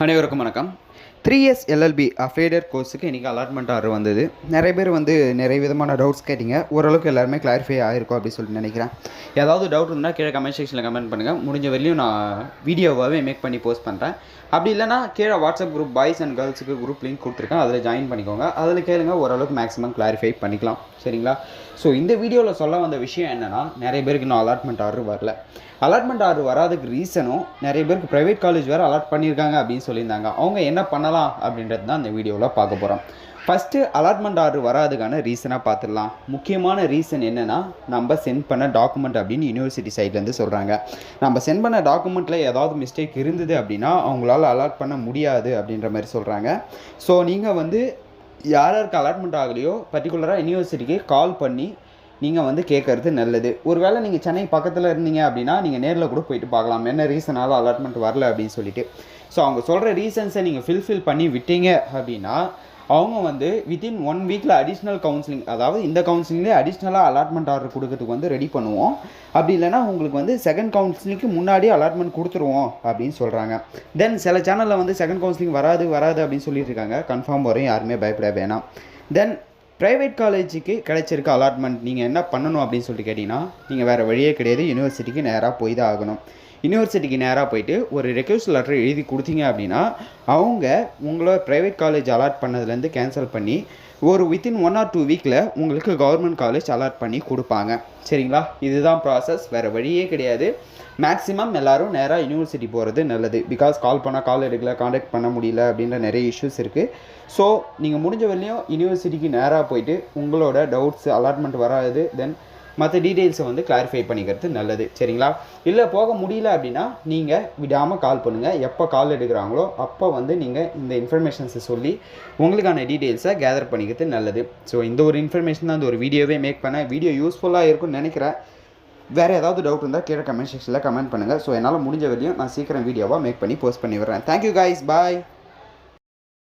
அனைவருக்கும் வணக்கம். 3 years LLB affiliated கோர்ஸுக்கு இன்றைக்கி அலாட்மெண்ட் ஆர்டர் வந்தது. நிறைய பேர் நிறைய விதமான டவுட்ஸ் கேட்டிங்க. ஓரளவுக்கு எல்லாருமே கிளாரிஃபை ஆகிருக்கும் அப்படின்னு சொல்லிட்டு நினைக்கிறேன். ஏதாவது டவுட் இருந்தால் கீழே கமெண்ட் செக்ஷனில் கமெண்ட் பண்ணுங்கள். முடிஞ்ச வரையும் நான் வீடியோவாகவே மேக் பண்ணி போஸ்ட் பண்ணுறேன். அப்படி இல்லைனா கீழே வாட்ஸ்அப் குரூப் பாய்ஸ் அண்ட் கேர்ள்ஸுக்கு குரூப் லிங்க் கொடுத்துருக்கேன், அதில் ஜாயின் பண்ணிக்கோங்க. அதில் கேளுங்க, ஓரளவுக்கு மேக்ஸிமம் கிளாரிஃபை பண்ணிக்கலாம். சரிங்களா? ஸோ இந்த வீடியோவில் சொல்ல வந்த விஷயம் என்னென்னா, நிறைய பேருக்கு இன்னும் அலாட்மெண்ட் ஆர்டர் வரல. அலாட்மெண்ட் ஆர்டர் வராதுக்கு ரீசனும் நிறைய பேருக்கு ப்ரைவேட் காலேஜ் வேறு அலாட் பண்ணியிருக்காங்க அப்படின்னு சொல்லியிருந்தாங்க. அவங்க என்ன பண்ணலாம் அப்படின்றது தான் இந்த வீடியோவில் பார்க்க போகிறோம். ஃபஸ்ட்டு அலாட்மெண்ட் ஆர்டர் வராதுக்கான ரீசனாக பார்த்துடலாம். முக்கியமான ரீசன் என்னென்னா, நம்ம சென்ட் பண்ண டாக்குமெண்ட் அப்படின்னு யூனிவர்சிட்டி சைட்லேருந்து சொல்கிறாங்க. நம்ம சென்ட் பண்ண டாக்குமெண்ட்டில் ஏதாவது மிஸ்டேக் இருந்தது அப்படின்னா அவங்களால அலாட் பண்ண முடியாது அப்படின்ற மாதிரி சொல்கிறாங்க. ஸோ நீங்கள் யாருக்கு அலாட்மெண்ட் ஆகலையோ பர்டிகுலராக யூனிவர்சிட்டிக்கு கால் பண்ணி நீங்கள் கேட்குறது நல்லது. ஒருவேளை நீங்கள் சென்னை பக்கத்தில் இருந்தீங்க அப்படின்னா நீங்கள் நேரில் கூட போயிட்டு பார்க்கலாம், என்ன ரீசனால் அலாட்மெண்ட் வரல அப்படின்னு சொல்லிட்டு. ஸோ அவங்க சொல்கிற ரீசன்ஸை நீங்கள் ஃபில்ஃபில் பண்ணி விட்டீங்க அப்படின்னா அவங்க வித்தின் 1 வீக்கில் அடிஷ்னல் கவுன்சிலிங், அதாவது இந்த கவுன்சிலிங்லேயே அடிஷ்னலாக அலாட்மெண்ட் ஆர்டர் கொடுக்கறதுக்கு ரெடி பண்ணுவோம். அப்படி இல்லைனா உங்களுக்கு செகண்ட் கவுன்சிலிங்க்கு முன்னாடியே அலாட்மெண்ட் கொடுத்துருவோம் அப்படின்னு சொல்கிறாங்க. தென் சில சேனலில் செகண்ட் கவுன்சிலிங் வராது அப்படின்னு சொல்லிட்டு இருக்காங்க. கன்ஃபார்ம் வரும், யாருமே பயப்பட வேணாம். தென் ப்ரைவேட் காலேஜுக்கு கிடைச்சிருக்க அலாட்மெண்ட் நீங்கள் என்ன பண்ணணும் அப்படின்னு சொல்லிட்டு கேட்டிங்கன்னா, நீங்கள் வேறு வழியே கிடையாது, யூனிவர்சிட்டிக்கு நேராக போய் தான் ஆகணும். யூனிவர்சிட்டிக்கு நேராக போயிட்டு ஒரு ரெக்வஸ்ட் லெட்டர் எழுதி கொடுத்தீங்க அப்படின்னா அவங்க உங்களை ப்ரைவேட் காலேஜ் அலாட் பண்ணதுலேருந்து கேன்சல் பண்ணி வித்தின் 1 or 2 வீக்கில் உங்களுக்கு கவர்மெண்ட் காலேஜ் அலாட் பண்ணி கொடுப்பாங்க. சரிங்களா? இதுதான் ப்ராசஸ், வேறு வழியே கிடையாது. மேக்ஸிமம் எல்லோரும் நேராக யூனிவர்சிட்டி போகிறது நல்லது. பிகாஸ் கால் பண்ணால் கால் எடுக்கல, காண்டாக்ட் பண்ண முடியல அப்படின்ற நிறைய இஷ்யூஸ் இருக்குது. ஸோ நீங்கள் முடிஞ்ச வரையும் யூனிவர்சிட்டிக்கு நேராக போயிட்டு உங்களோட டவுட்ஸ், அலாட்மெண்ட் வராது, தென் மற்ற டீட்டெயில்ஸை கிளாரிஃபை பண்ணிக்கிறது நல்லது. சரிங்களா? இல்லை போக முடியல அப்படின்னா நீங்கள் விடாமல் கால் பண்ணுங்கள். எப்போ கால் எடுக்கிறாங்களோ அப்போ நீங்கள் இந்த இன்ஃபர்மேஷன்ஸை சொல்லி உங்களுக்கான டீட்டெயில்ஸை கேதர் பண்ணிக்கிறது நல்லது. ஸோ இந்த ஒரு இன்ஃபர்மேஷன் தான் இந்த ஒரு வீடியோவே மேக் பண்ணேன். வீடியோ யூஸ்ஃபுல்லாக இருக்கும்னு நினைக்கிறேன். வேறு ஏதாவது டவுட் இருந்தால் கீழே கமெண்ட் செக்ஷனில் கமெண்ட் பண்ணுங்கள். ஸோ என்னால் முடிஞ்ச வரையும் நான் சீக்கிரம் வீடியோவாக மேக் பண்ணி போஸ்ட் பண்ணி விடுறேன். தேங்க்யூ கைஸ், பாய்.